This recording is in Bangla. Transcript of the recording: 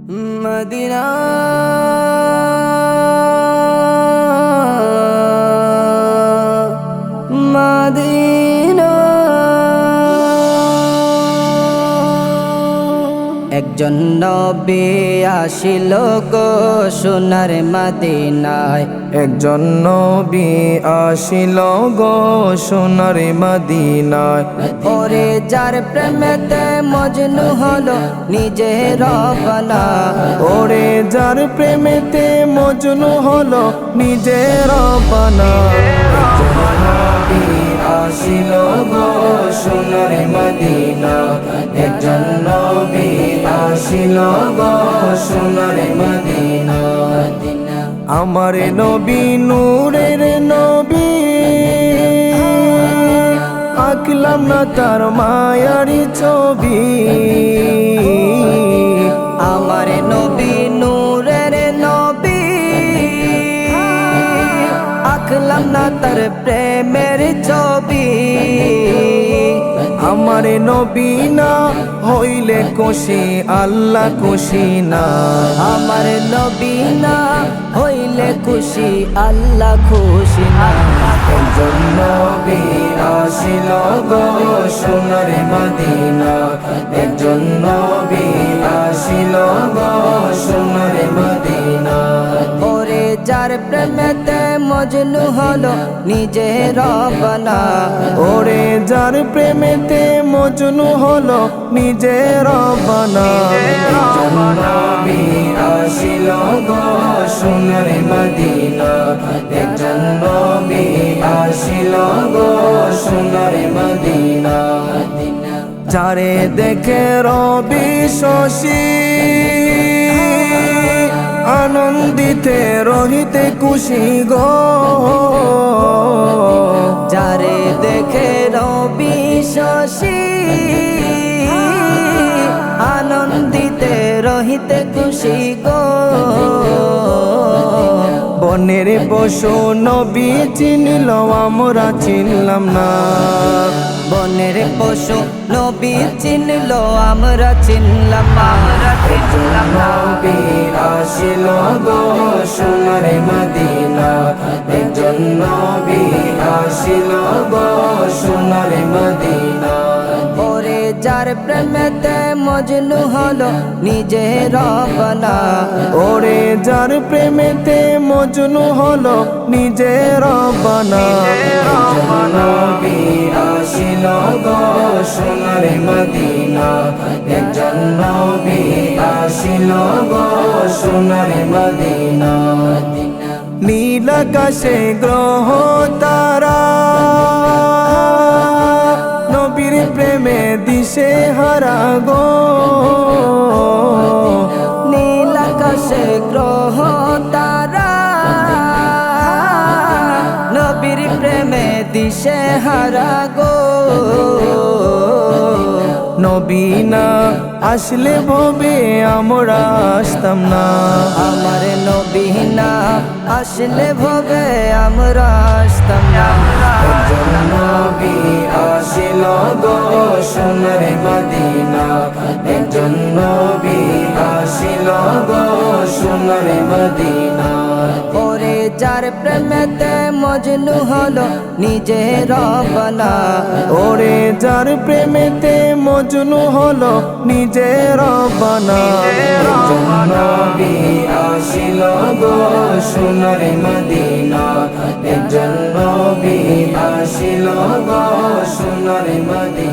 মদিনা মদিনা একজন নবী আসিল গো সোনার মদিনায়। একজন নবী আসিল গো সোনার মদিনায়। ওরে যার প্রেমেতে মজনু হলো নিজের রবানা। ওরে যার প্রেমেতে মজনু হলো নিজের রবানা। একজন নবী আসিল গো সোনার মদিনা। একজন নবী আসিল গো সোনার মদিনা। আমার নবী নূরের নবী, আঁকলাম না তার মায়ারি ছবি। আমার নবী নূরের নবী, আঁকলাম না তার প্রেমের ছবি। আমার নবী না হইলে খুশি আল্লাহ খুশি না। আমার নবী না হইলে খুশি আল্লাহ খুশি না। একজন নবী আসিল গো সোনার মদিনা। একজন নবী আসিল গো সোনার মদিনা। ওরে যার প্রেমেতে মজনু হলো নিজের রবানা। ওরে যার প্রেমেতে মজনু হলো নিজের রবানা। একজন নবী আসিল গো সোনার মদিনা। একজন নবী আসিল গো সোনার মদিনা। যারে দেখে রবি শশী আনন্দিতে রহিতে খুশি গো। যারে দেখে রবি শশী আনন্দিতে রহিতে খুশি গো। বনের পশু নবী চিনিল আমরা চিনলাম না। বনের পশু নবী চিনল আমরা চিনলাম না। নবী আসিল গো সোনার মদিনা। একজন নবী আসিল গো সোনার মদিনা। ওরে যার প্রেমেতে মজনু হলো নিজের রবানা। ওরে যার প্রেমেতে মজনু হলো নিজের রবানা। একজন নবী আসিল গো সোনার মদিনা। একজন নবী আসিল গো সোনার মদিনা। নীল আকাশে গ্রহ তারা নবীর প্রেমে দিশে হারা গো। নীল আকাশে গ্রহ তারা নবীর প্রেমে দিশে হারা গো। নবী না আসলে ভবে আমরা আসতাম না। আমার নবী না আসলে ভবে আমরা আসতাম না। একজন নবী আসিল গো সোনার মদিনা। একজন নবী আসিল গো সোনার মদিনা। ওরে যার প্রেমেতে মজনু হলো নিজের রবানা। ওরে যার প্রেমেতে মজনু হলো নিজের রবানা। একজন নবী আসিল গো সোনার মদিনা। একজন নবী আসিল গো সোনার মদিনা।